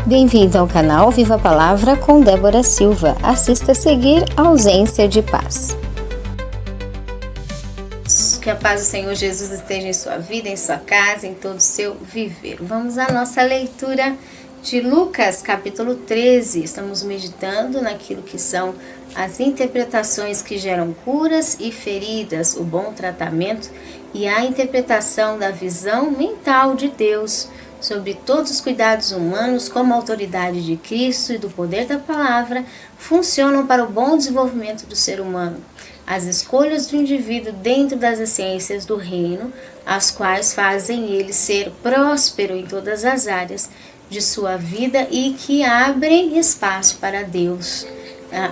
Bem-vindo ao canal Viva a Palavra com Débora Silva. Assista a seguir Ausência de Paz. Que a paz do Senhor Jesus esteja em sua vida, em sua casa, em todo o seu viver. Vamos à nossa leitura de Lucas, capítulo 13. Estamos meditando naquilo que são as interpretações que geram curas e feridas, o bom tratamento e a interpretação da visão mental de Deus sobre todos os cuidados humanos, como a autoridade de Cristo e do poder da palavra funcionam para o bom desenvolvimento do ser humano. As escolhas do indivíduo dentro das essências do reino, as quais fazem ele ser próspero em todas as áreas de sua vida e que abrem espaço para Deus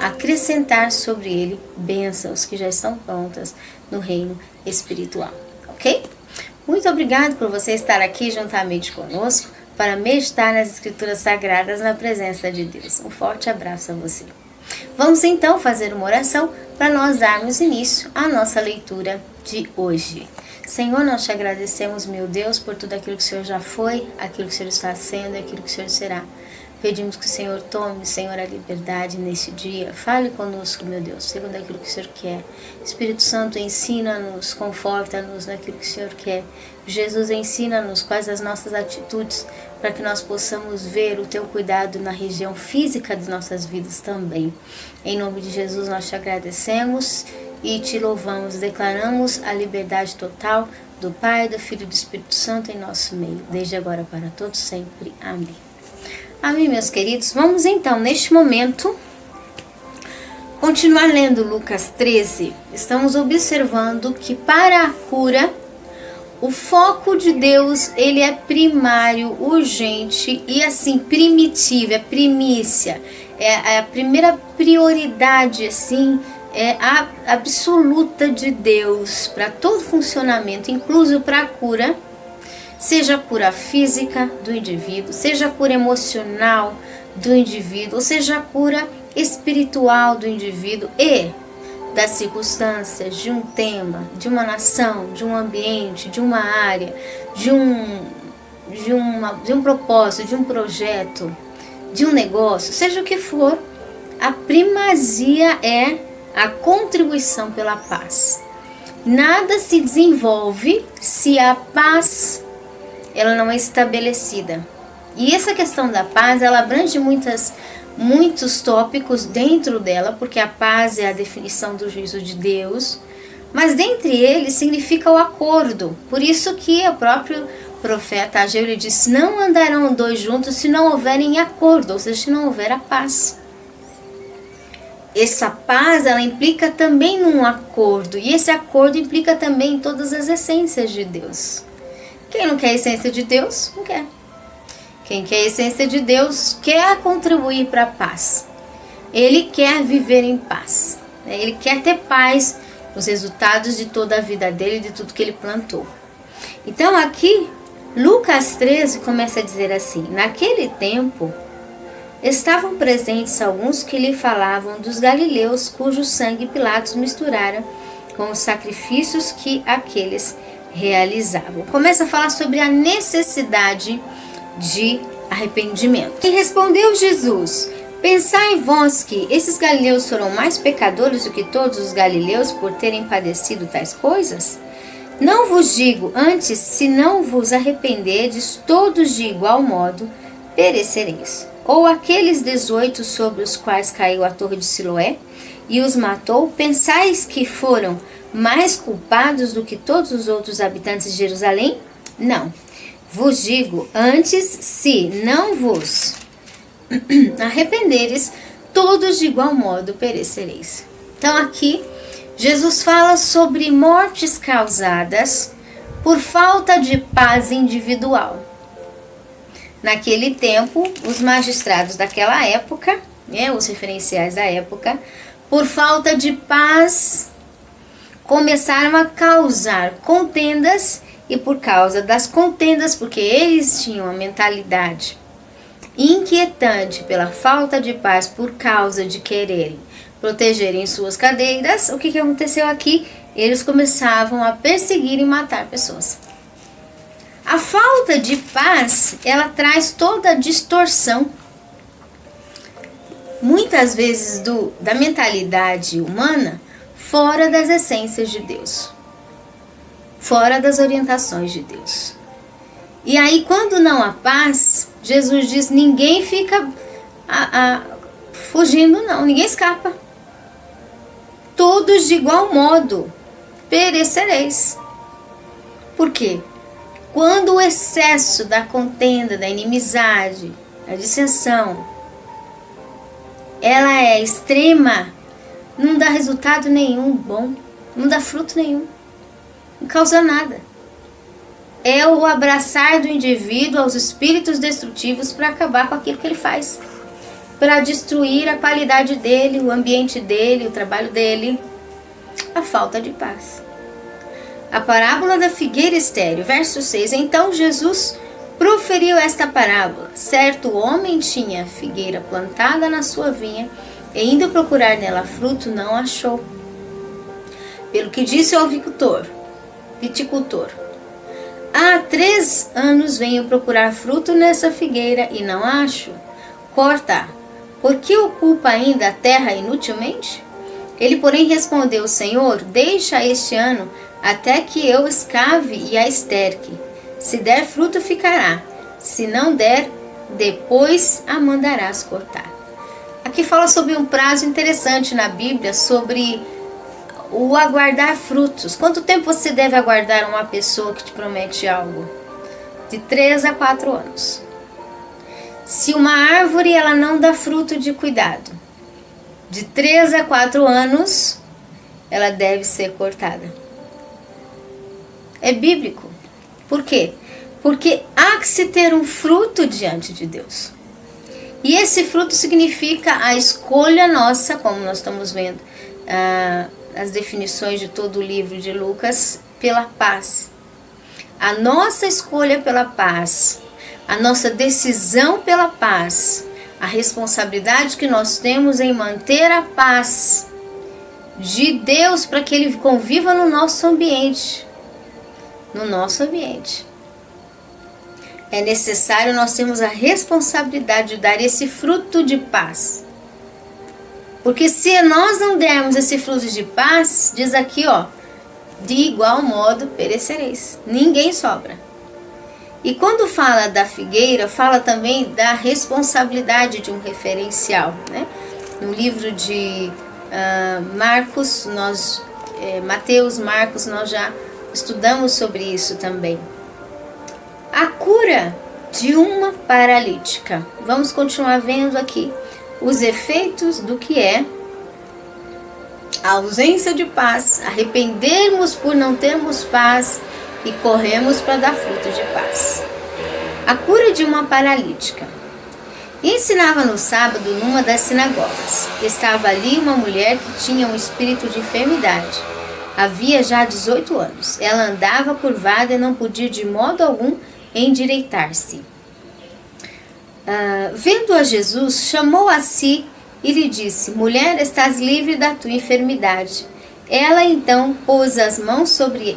acrescentar sobre ele bênçãos que já estão prontas no reino espiritual, ok? Muito obrigado por você estar aqui juntamente conosco para meditar nas Escrituras Sagradas na presença de Deus. Um forte abraço a você. Vamos então fazer uma oração para nós darmos início à nossa leitura de hoje. Senhor, nós te agradecemos, meu Deus, por tudo aquilo que o Senhor já foi, aquilo que o Senhor está sendo e aquilo que o Senhor será. Pedimos que o Senhor tome, Senhor, a liberdade neste dia. Fale conosco, meu Deus, segundo aquilo que o Senhor quer. Espírito Santo, ensina-nos, conforta-nos naquilo que o Senhor quer. Jesus, ensina-nos quais as nossas atitudes para que nós possamos ver o teu cuidado na região física de nossas vidas também. Em nome de Jesus, nós te agradecemos e te louvamos. Declaramos a liberdade total do Pai, do Filho e do Espírito Santo em nosso meio, desde agora para todos sempre. Amém. Amém, meus queridos. Vamos então, neste momento, continuar lendo Lucas 13. Estamos observando que para a cura, o foco de Deus, ele é primário, urgente e assim, primitivo, é primícia. É a primeira prioridade, assim, é a absoluta de Deus para todo funcionamento, incluso para a cura. Seja a cura física do indivíduo, seja a cura emocional do indivíduo, ou seja a cura espiritual do indivíduo e das circunstâncias, de um tema, de uma nação, de um ambiente, de uma área, de um propósito, de um projeto, de um negócio, seja o que for, a primazia é a contribuição pela paz. Nada se desenvolve se a paz ela não é estabelecida. E essa questão da paz, ela abrange muitos tópicos dentro dela, porque a paz é a definição do juízo de Deus, mas dentre eles significa o acordo. Por isso que o próprio profeta Ageu ele disse: não andarão dois juntos se não houverem acordo, ou seja, se não houver a paz. Essa paz, ela implica também num acordo, e esse acordo implica também em todas as essências de Deus. Quem não quer a essência de Deus, não quer. Quem quer a essência de Deus, quer contribuir para a paz. Ele quer viver em paz. Ele quer ter paz nos resultados de toda a vida dele, de tudo que ele plantou. Então aqui, Lucas 13 começa a dizer assim: naquele tempo, estavam presentes alguns que lhe falavam dos galileus, cujo sangue Pilatos misturara com os sacrifícios que aqueles realizavam. Começa a falar sobre a necessidade de arrependimento. E respondeu Jesus: pensai vós que esses galileus foram mais pecadores do que todos os galileus por terem padecido tais coisas? Não vos digo, antes, se não vos arrependerdes, todos de igual modo perecereis. Ou aqueles 18 sobre os quais caiu a torre de Siloé e os matou, pensais que foram mais culpados do que todos os outros habitantes de Jerusalém? Não. Vos digo, antes, se não vos arrependeres, todos de igual modo perecereis. Então aqui, Jesus fala sobre mortes causadas por falta de paz individual. Naquele tempo, os magistrados daquela época, os referenciais da época, por falta de paz, começaram a causar contendas, e por causa das contendas, porque eles tinham a mentalidade inquietante pela falta de paz, por causa de quererem protegerem suas cadeiras, o que aconteceu aqui? Eles começavam a perseguir e matar pessoas. A falta de paz, ela traz toda a distorção muitas vezes da mentalidade humana, fora das essências de Deus, fora das orientações de Deus. E aí, quando não há paz, Jesus diz, ninguém fica fugindo não, ninguém escapa. Todos de igual modo perecereis. Por quê? Quando o excesso da contenda, da inimizade, da dissensão, ela é extrema, não dá resultado nenhum bom, não dá fruto nenhum, não causa nada. É o abraçar do indivíduo aos espíritos destrutivos para acabar com aquilo que ele faz, para destruir a qualidade dele, o ambiente dele, o trabalho dele, a falta de paz. A parábola da figueira estéril, verso 6. Então Jesus proferiu esta parábola. Certo homem tinha figueira plantada na sua vinha, e indo procurar nela fruto, não achou. Pelo que disse ao viticultor, há 3 anos venho procurar fruto nessa figueira e não acho. Corta, por que ocupa ainda a terra inutilmente? Ele, porém, respondeu, Senhor, deixa este ano até que eu escave e a esterque. Se der fruto, ficará. Se não der, depois a mandarás cortar. Aqui fala sobre um prazo interessante na Bíblia, sobre o aguardar frutos. Quanto tempo você deve aguardar uma pessoa que te promete algo? De 3 a 4 anos. Se uma árvore ela não dá fruto de cuidado, de 3 a 4 anos, ela deve ser cortada. É bíblico. Por quê? Porque há que se ter um fruto diante de Deus. E esse fruto significa a escolha nossa, como nós estamos vendo as definições de todo o livro de Lucas, pela paz. A nossa escolha pela paz, a nossa decisão pela paz, a responsabilidade que nós temos em manter a paz de Deus para que Ele conviva no nosso ambiente. É necessário nós termos a responsabilidade de dar esse fruto de paz. Porque se nós não dermos esse fruto de paz, diz aqui, de igual modo perecereis. Ninguém sobra. E quando fala da figueira, fala também da responsabilidade de um referencial, né? No livro de Mateus, Marcos, nós já estudamos sobre isso também. A cura de uma paralítica. Vamos continuar vendo aqui os efeitos do que é a ausência de paz, arrependermos por não termos paz e corremos para dar fruto de paz. A cura de uma paralítica. Ensinava no sábado numa das sinagogas. Estava ali uma mulher que tinha um espírito de enfermidade. Havia já 18 anos. Ela andava curvada e não podia de modo algum endireitar-se. Vendo a Jesus, chamou a si e lhe disse, mulher, estás livre da tua enfermidade. Ele então pôs as mãos sobre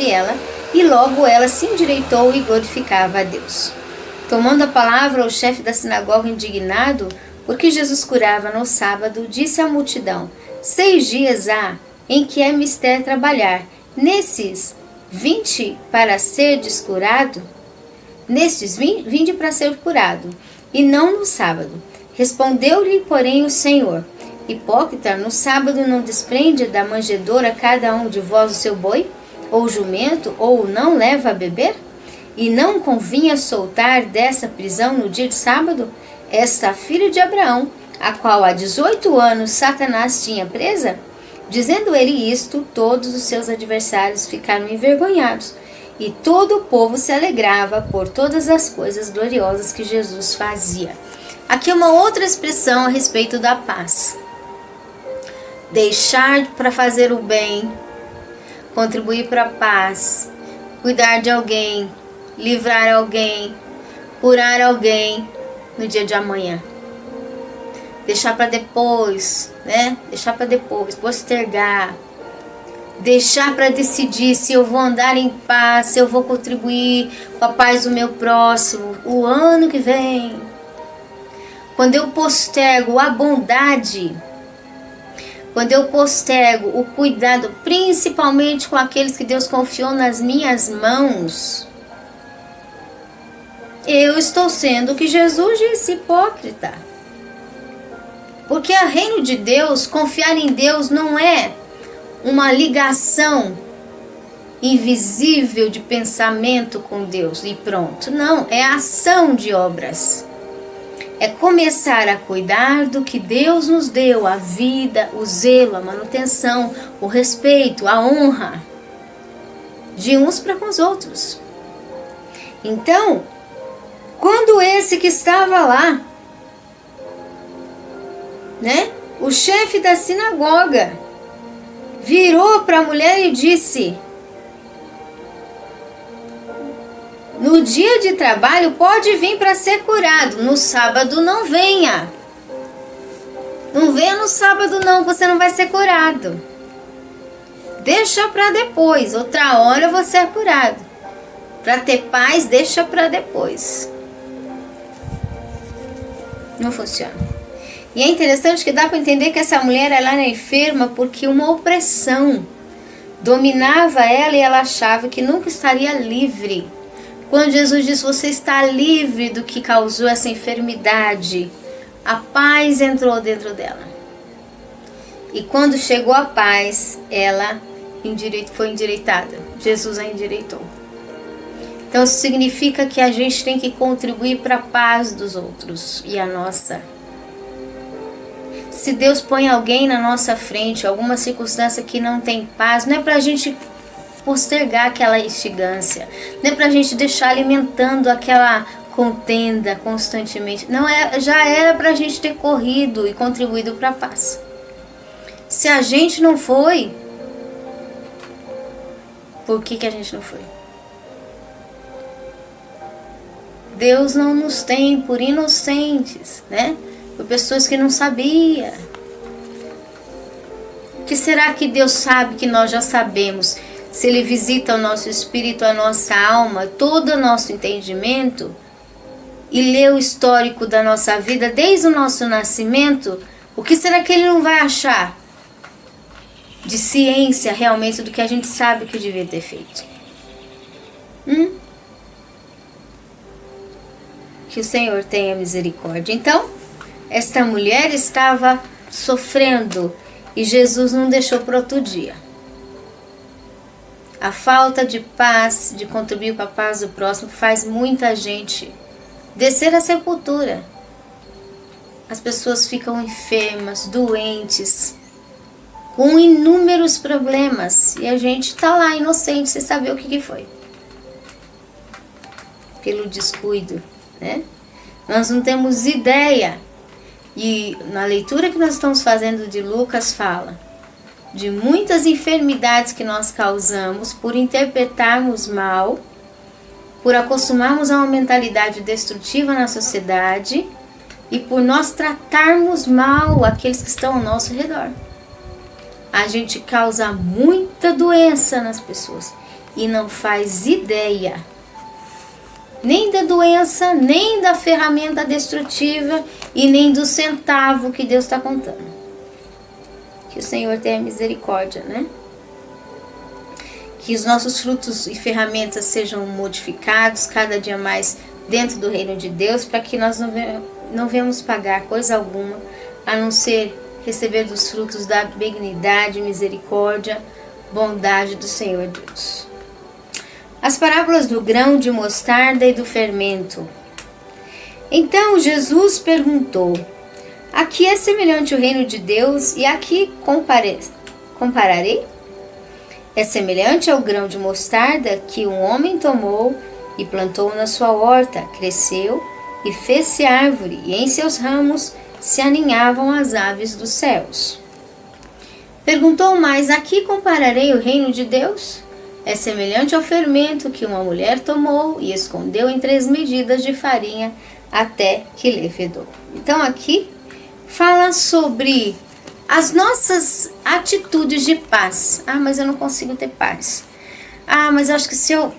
ela e logo ela se endireitou e glorificava a Deus. Tomando a palavra, o chefe da sinagoga, indignado, porque Jesus curava no sábado, disse à multidão, 6 dias há em que é mister trabalhar. Nesses 20 para serdes curado? Nestes 20 para ser curado, e não no sábado. Respondeu-lhe, porém, o Senhor, hipócrita, no sábado não desprende da manjedoura cada um de vós o seu boi, ou jumento, ou o não leva a beber? E não convinha soltar dessa prisão no dia de sábado esta filha de Abraão, a qual há 18 anos Satanás tinha presa? Dizendo ele isto, todos os seus adversários ficaram envergonhados, e todo o povo se alegrava por todas as coisas gloriosas que Jesus fazia. Aqui é uma outra expressão a respeito da paz. Deixar para fazer o bem, contribuir para a paz, cuidar de alguém, livrar alguém, curar alguém no dia de amanhã. Deixar para depois, né? Deixar para depois, postergar. Deixar para decidir se eu vou andar em paz, se eu vou contribuir com a paz do meu próximo o ano que vem. quando eu postergo a bondade, quando eu postergo o cuidado, principalmente com aqueles que Deus confiou nas minhas mãos, eu estou sendo o que Jesus disse, hipócrita. Porque o reino de Deus, confiar em Deus não é uma ligação invisível de pensamento com Deus e pronto. Não, é ação de obras. É começar a cuidar do que Deus nos deu, a vida, o zelo, a manutenção, o respeito, a honra de uns para com os outros. Então, quando esse que estava lá, né, o chefe da sinagoga, virou para a mulher e disse: no dia de trabalho pode vir para ser curado, no sábado não venha. Não venha no sábado não, você não vai ser curado. Deixa para depois, outra hora você é curado. Para ter paz, deixa para depois. Não funciona. E é interessante que dá para entender que essa mulher ela era enferma porque uma opressão dominava ela e ela achava que nunca estaria livre. Quando Jesus disse, você está livre do que causou essa enfermidade, a paz entrou dentro dela. E quando chegou a paz, ela foi endireitada. Jesus a endireitou. Então isso significa que a gente tem que contribuir para a paz dos outros e a nossa. Se Deus põe alguém na nossa frente, alguma circunstância que não tem paz, não é para a gente postergar aquela instigância, não é pra gente deixar alimentando aquela contenda constantemente, não é, já era pra gente ter corrido e contribuído para a paz. Se a gente não foi, por que a gente não foi? Deus não nos tem por inocentes, né? Por pessoas que não sabiam. O que será que Deus sabe que nós já sabemos? Se Ele visita o nosso espírito, a nossa alma, todo o nosso entendimento e lê o histórico da nossa vida desde o nosso nascimento, o que será que Ele não vai achar de ciência realmente do que a gente sabe que devia ter feito? Que o Senhor tenha misericórdia. Então, esta mulher estava sofrendo e Jesus não deixou para outro dia. A falta de paz, de contribuir para a paz do próximo, faz muita gente descer à sepultura. As pessoas ficam enfermas, doentes, com inúmeros problemas. E a gente está lá inocente, sem saber o que foi. Pelo descuido, né? Nós não temos ideia. E na leitura que nós estamos fazendo de Lucas fala de muitas enfermidades que nós causamos por interpretarmos mal, por acostumarmos a uma mentalidade destrutiva na sociedade e por nós tratarmos mal aqueles que estão ao nosso redor. A gente causa muita doença nas pessoas e não faz ideia nem da doença, nem da ferramenta destrutiva e nem do centavo que Deus está contando. Que o Senhor tenha misericórdia, né? Que os nossos frutos e ferramentas sejam modificados cada dia mais dentro do reino de Deus, para que nós não venhamos pagar coisa alguma, a não ser receber dos frutos da benignidade, misericórdia, bondade do Senhor Deus. As parábolas do grão de mostarda e do fermento. Então Jesus perguntou: a que é semelhante o reino de Deus e a que compararei? É semelhante ao grão de mostarda que um homem tomou e plantou na sua horta, cresceu e fez-se árvore, e em seus ramos se aninhavam as aves dos céus. Perguntou mais: a que compararei o reino de Deus? É semelhante ao fermento que uma mulher tomou e escondeu em 3 medidas de farinha até que levedou. Então aqui fala sobre as nossas atitudes de paz. Ah, mas eu não consigo ter paz. Ah, mas eu acho que se eu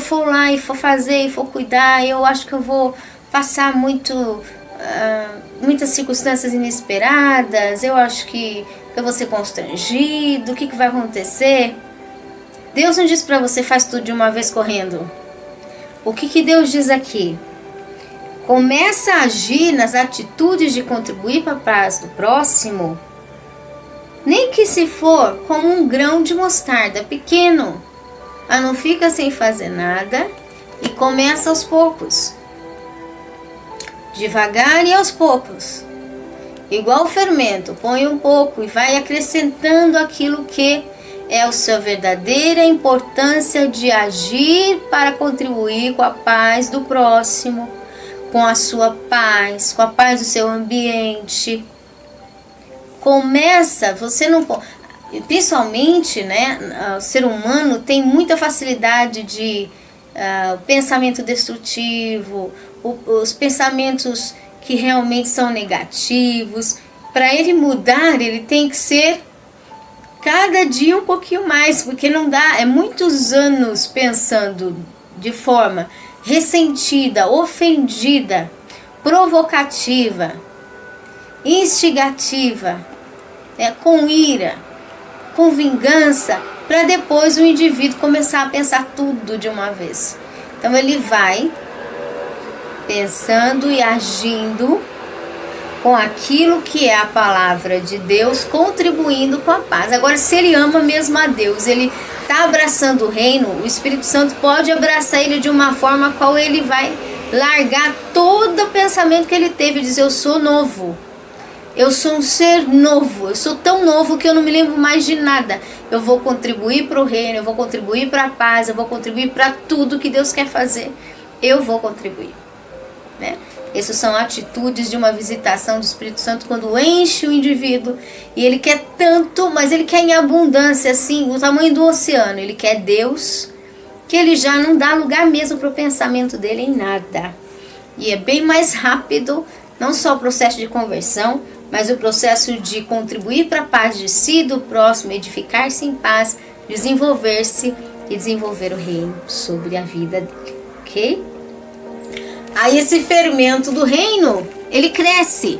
for lá e for fazer e for cuidar, eu acho que eu vou passar muito muitas circunstâncias inesperadas, eu acho que eu vou ser constrangido, o que vai acontecer? Deus não diz para você, faz tudo de uma vez correndo. O que Deus diz aqui? Começa a agir nas atitudes de contribuir para a paz do próximo, nem que se for como um grão de mostarda pequeno. Não fica sem fazer nada e começa aos poucos. Devagar e aos poucos. Igual o fermento, põe um pouco e vai acrescentando aquilo que é a sua verdadeira importância de agir para contribuir com a paz do próximo, com a sua paz, com a paz do seu ambiente. Começa, você não pode, principalmente, né, o ser humano tem muita facilidade de pensamento destrutivo, os pensamentos que realmente são negativos. Para ele mudar, ele tem que ser cada dia um pouquinho mais, porque não dá, é muitos anos pensando de forma ressentida, ofendida, provocativa, instigativa, com ira, com vingança, para depois o indivíduo começar a pensar tudo de uma vez. Então ele vai pensando e agindo com aquilo que é a palavra de Deus, contribuindo com a paz. Agora, se ele ama mesmo a Deus, ele está abraçando o reino, o Espírito Santo pode abraçar ele de uma forma a qual ele vai largar todo o pensamento que ele teve, dizer, eu sou novo, eu sou um ser novo, eu sou tão novo que eu não me lembro mais de nada. Eu vou contribuir para o reino, eu vou contribuir para a paz, eu vou contribuir para tudo que Deus quer fazer. Eu vou contribuir, né? Essas são atitudes de uma visitação do Espírito Santo quando enche o indivíduo e ele quer tanto, mas ele quer em abundância, assim, o tamanho do oceano. Ele quer Deus, que ele já não dá lugar mesmo para o pensamento dele em nada. E é bem mais rápido, não só o processo de conversão, mas o processo de contribuir para a paz de si e do próximo, edificar-se em paz, desenvolver-se e desenvolver o reino sobre a vida dele, ok? Aí esse fermento do reino, ele cresce.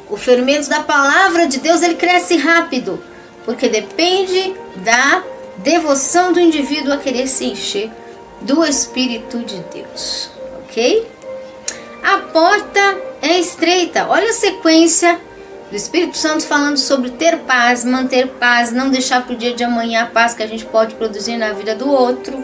O fermento da palavra de Deus, ele cresce rápido, porque depende da devoção do indivíduo a querer se encher do Espírito de Deus, ok? A porta é estreita. Olha a sequência do Espírito Santo falando sobre ter paz, manter paz, não deixar para o dia de amanhã a paz que a gente pode produzir na vida do outro.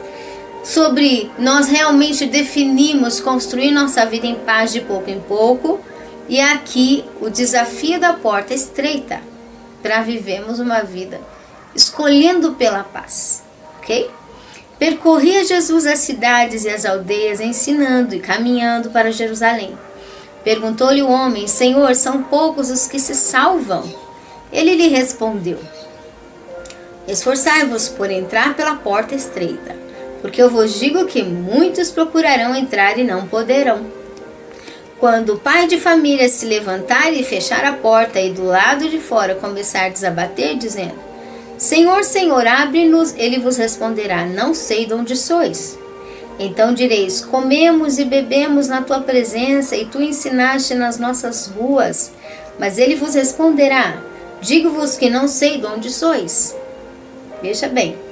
Sobre nós realmente definimos construir nossa vida em paz de pouco em pouco. E aqui o desafio da porta estreita para vivermos uma vida escolhendo pela paz, ok? Percorria Jesus as cidades e as aldeias ensinando e caminhando para Jerusalém. Perguntou-lhe o homem, Senhor, são poucos os que se salvam? Ele lhe respondeu, esforçai-vos por entrar pela porta estreita. Porque eu vos digo que muitos procurarão entrar e não poderão. Quando o pai de família se levantar e fechar a porta e do lado de fora começar a desabater, dizendo, Senhor, Senhor, abre-nos, ele vos responderá, não sei de onde sois. Então direis, comemos e bebemos na tua presença e tu ensinaste nas nossas ruas. Mas ele vos responderá, digo-vos que não sei de onde sois. Veja bem.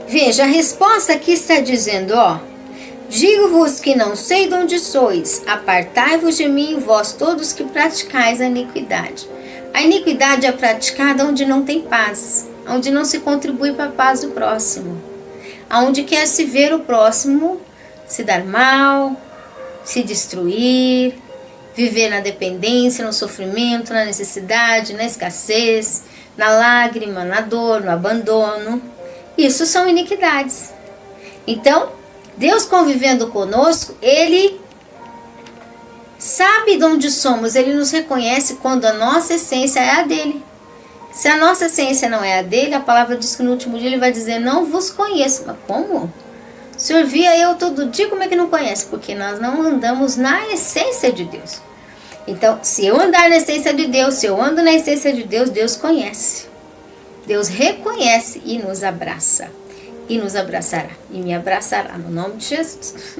Veja, a resposta aqui está dizendo, digo-vos que não sei de onde sois, apartai-vos de mim, vós todos que praticais a iniquidade. A iniquidade é praticada onde não tem paz, onde não se contribui para a paz do próximo, onde quer se ver o próximo se dar mal, se destruir, viver na dependência, no sofrimento, na necessidade, na escassez, na lágrima, na dor, no abandono. Isso são iniquidades. Então, Deus convivendo conosco, Ele sabe de onde somos, Ele nos reconhece quando a nossa essência é a dele. Se a nossa essência não é a dele, a palavra diz que no último dia Ele vai dizer, não vos conheço. Mas como? O Senhor via eu todo dia, como é que não conhece? Porque nós não andamos na essência de Deus. Então, se eu andar na essência de Deus, se eu ando na essência de Deus, Deus conhece. Deus reconhece e nos abraça. e nos abraçará, e me abraçará, no nome de Jesus.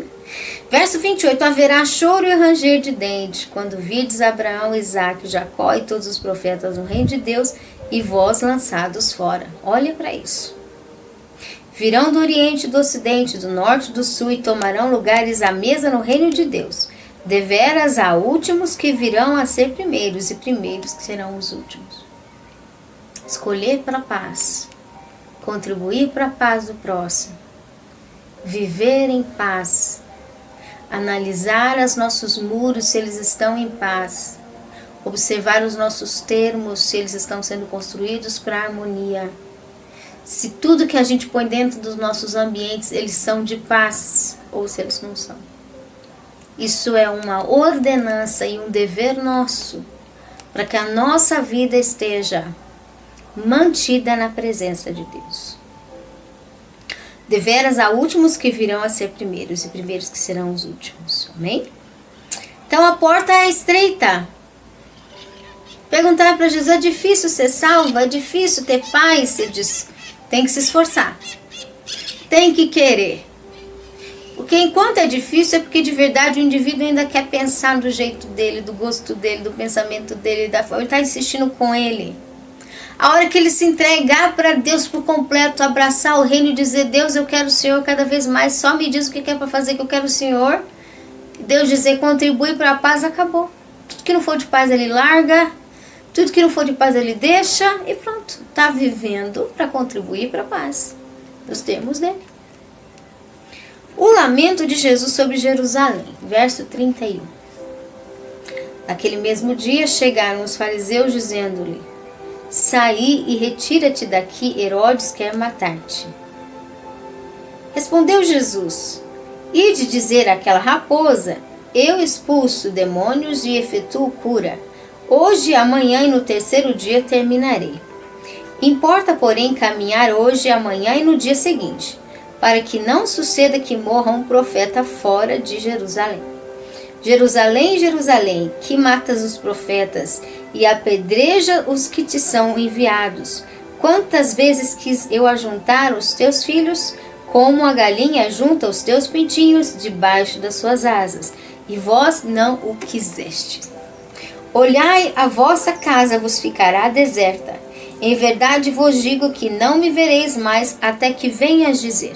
Verso 28, haverá choro e ranger de dente, quando vides Abraão, Isaque, Jacó e todos os profetas no reino de Deus, e vós lançados fora. Olha para isso. Virão do oriente e do ocidente, do norte e do sul, e tomarão lugares à mesa no reino de Deus. Deveras há últimos que virão a ser primeiros, e primeiros que serão os últimos. Escolher para a paz, contribuir para a paz do próximo, viver em paz, analisar os nossos muros se eles estão em paz, observar os nossos termos se eles estão sendo construídos para harmonia, se tudo que a gente põe dentro dos nossos ambientes eles são de paz ou se eles não são. Isso é uma ordenança e um dever nosso para que a nossa vida esteja mantida na presença de Deus. Deveras há últimos que virão a ser primeiros, e primeiros que serão os últimos. Amém? Então a porta é estreita. Perguntar para Jesus, é difícil ser salvo? É difícil ter paz? Você diz, tem que se esforçar. Tem que querer. Porque enquanto é difícil, é porque de verdade o indivíduo ainda quer pensar do jeito dele, do gosto dele, do pensamento dele, da forma. Ele está insistindo com ele. A hora que ele se entregar para Deus por completo, abraçar o reino e dizer, Deus, eu quero o Senhor cada vez mais, só me diz o que é para fazer que eu quero o Senhor. Deus dizer, contribui para a paz, acabou. Tudo que não for de paz ele larga, tudo que não for de paz ele deixa e pronto. Está vivendo para contribuir para a paz, nos termos dele. O lamento de Jesus sobre Jerusalém, verso 31. Naquele mesmo dia chegaram os fariseus dizendo-lhe, saí e retira-te daqui, Herodes quer matar-te. Respondeu Jesus, ide dizer àquela raposa, eu expulso demônios e efetuo cura. Hoje, amanhã e no terceiro dia terminarei. Importa, porém, caminhar hoje, amanhã e no dia seguinte, para que não suceda que morra um profeta fora de Jerusalém. Jerusalém, Jerusalém, que matas os profetas e apedreja os que te são enviados. Quantas vezes quis eu ajuntar os teus filhos, como a galinha junta os teus pintinhos debaixo das suas asas, e vós não o quisestes. Olhai, a vossa casa vos ficará deserta. Em verdade vos digo que não me vereis mais até que venhas dizer,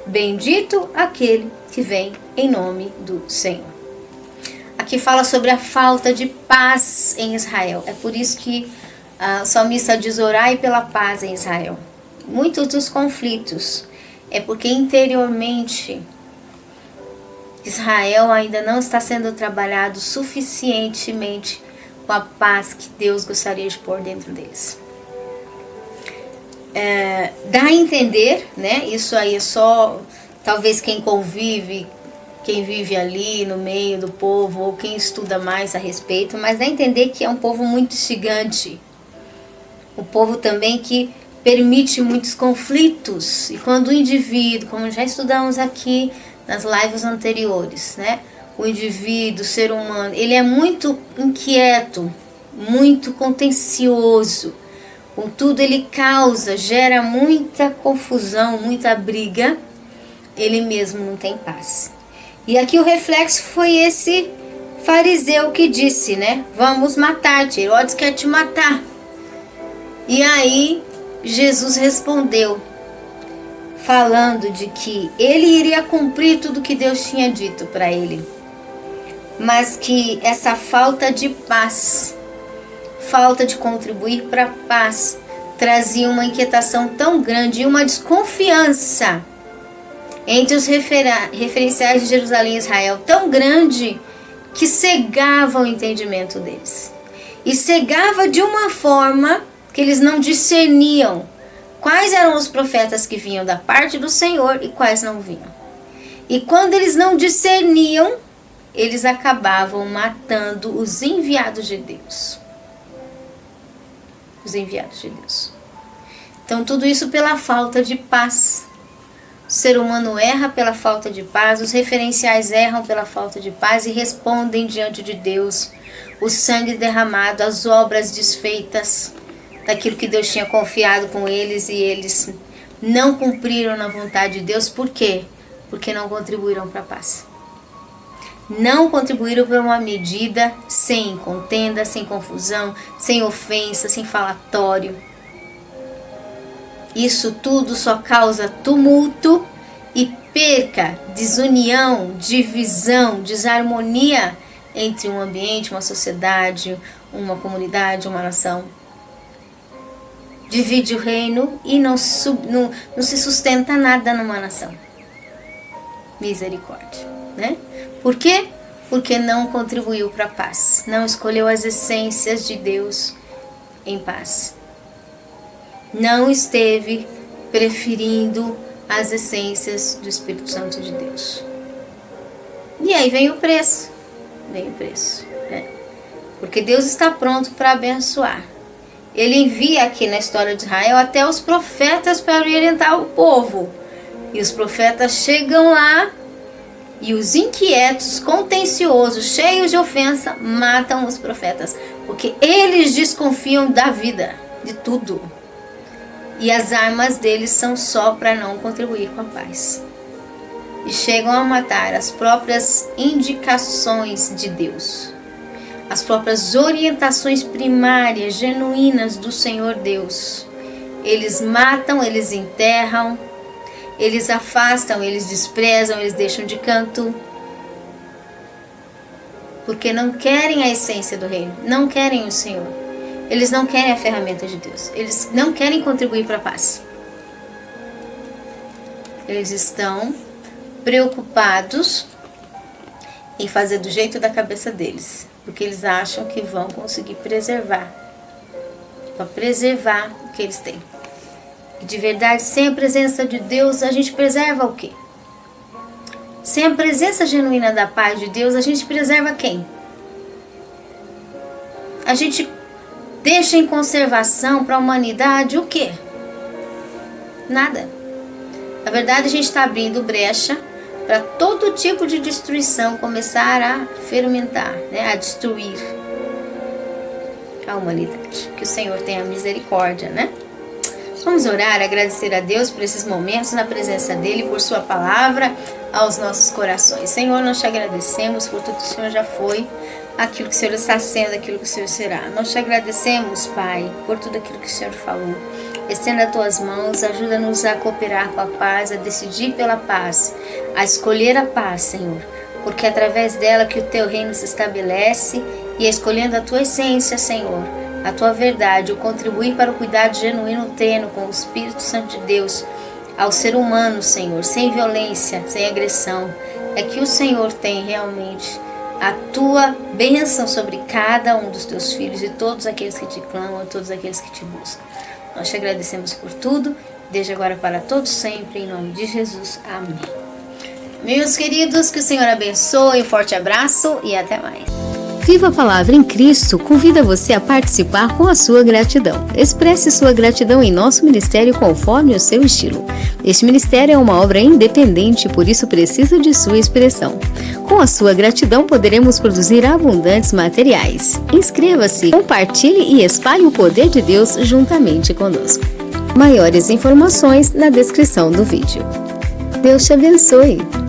bendito aquele que vem em nome do Senhor. Aqui fala sobre a falta de paz em Israel. É por isso que o salmista diz, orai pela paz em Israel. Muitos dos conflitos é porque interiormente Israel ainda não está sendo trabalhado suficientemente com a paz que Deus gostaria de pôr dentro deles. Dá a entender, né? Isso aí é só talvez quem convive, quem vive ali no meio do povo, ou quem estuda mais a respeito, mas dá a entender que é um povo muito instigante. Um povo também que permite muitos conflitos. E quando o indivíduo, como já estudamos aqui nas lives anteriores, né? O indivíduo, o ser humano, ele é muito inquieto, muito contencioso. Contudo, ele gera muita confusão, muita briga. Ele mesmo não tem paz. E aqui o reflexo foi esse fariseu que disse, né? Vamos matar-te, Herodes quer te matar. E aí Jesus respondeu, falando de que ele iria cumprir tudo que Deus tinha dito para ele. Mas que essa falta de paz, falta de contribuir para a paz, trazia uma inquietação tão grande e uma desconfiança entre os referenciais de Jerusalém e Israel tão grande que cegava o entendimento deles. E cegava de uma forma que eles não discerniam quais eram os profetas que vinham da parte do Senhor e quais não vinham. E quando eles não discerniam, eles acabavam matando os enviados de Deus. Os enviados de Deus. Então tudo isso pela falta de paz. O ser humano erra pela falta de paz, os referenciais erram pela falta de paz e respondem diante de Deus. O sangue derramado, as obras desfeitas daquilo que Deus tinha confiado com eles e eles não cumpriram na vontade de Deus. Por quê? Porque não contribuíram para a paz. Não contribuíram para uma medida sem contenda, sem confusão, sem ofensa, sem falatório. Isso tudo só causa tumulto e perca, desunião, divisão, desarmonia entre um ambiente, uma sociedade, uma comunidade, uma nação. Divide o reino e não se sustenta nada numa nação. Misericórdia, né? Por quê? Porque não contribuiu para a paz, não escolheu as essências de Deus em paz. Não esteve preferindo as essências do Espírito Santo de Deus. E aí vem o preço, né? Porque Deus está pronto para abençoar. Ele envia aqui na história de Israel até os profetas para orientar o povo. E os profetas chegam lá e os inquietos, contenciosos, cheios de ofensa, matam os profetas. Porque eles desconfiam da vida, de tudo. E as armas deles são só para não contribuir com a paz. E chegam a matar as próprias indicações de Deus. As próprias orientações primárias, genuínas do Senhor Deus. Eles matam, eles enterram, eles afastam, eles desprezam, eles deixam de canto. Porque não querem a essência do reino, não querem o Senhor. Eles não querem a ferramenta de Deus. Eles não querem contribuir para a paz. Eles estão preocupados em fazer do jeito da cabeça deles. Porque eles acham que vão conseguir preservar. Para preservar o que eles têm. E de verdade, sem a presença de Deus, a gente preserva o quê? Sem a presença genuína da paz de Deus, a gente preserva quem? A gente deixa em conservação para a humanidade o quê? Nada. Na verdade, a gente está abrindo brecha para todo tipo de destruição começar a fermentar, né? A destruir a humanidade. Que o Senhor tenha misericórdia, né? Vamos orar, agradecer a Deus por esses momentos na presença dEle, por Sua palavra aos nossos corações. Senhor, nós te agradecemos por tudo que o Senhor já foi, aquilo que o Senhor está sendo, aquilo que o Senhor será. Nós te agradecemos, Pai, por tudo aquilo que o Senhor falou. Estenda as tuas mãos, ajuda-nos a cooperar com a paz, a decidir pela paz, a escolher a paz, Senhor, porque é através dela que o teu reino se estabelece e escolhendo a tua essência, Senhor, a tua verdade, o contribuir para o cuidado genuíno tendo com o Espírito Santo de Deus ao ser humano, Senhor, sem violência, sem agressão, é que o Senhor tem realmente a tua bênção sobre cada um dos teus filhos e todos aqueles que te clamam, todos aqueles que te buscam. Nós te agradecemos por tudo, desde agora para todos sempre, em nome de Jesus. Amém. Meus queridos, que o Senhor abençoe, um forte abraço e até mais. Viva a Palavra em Cristo convida você a participar com a sua gratidão. Expresse sua gratidão em nosso ministério conforme o seu estilo. Este ministério é uma obra independente, por isso precisa de sua expressão. Com a sua gratidão poderemos produzir abundantes materiais. Inscreva-se, compartilhe e espalhe o poder de Deus juntamente conosco. Maiores informações na descrição do vídeo. Deus te abençoe!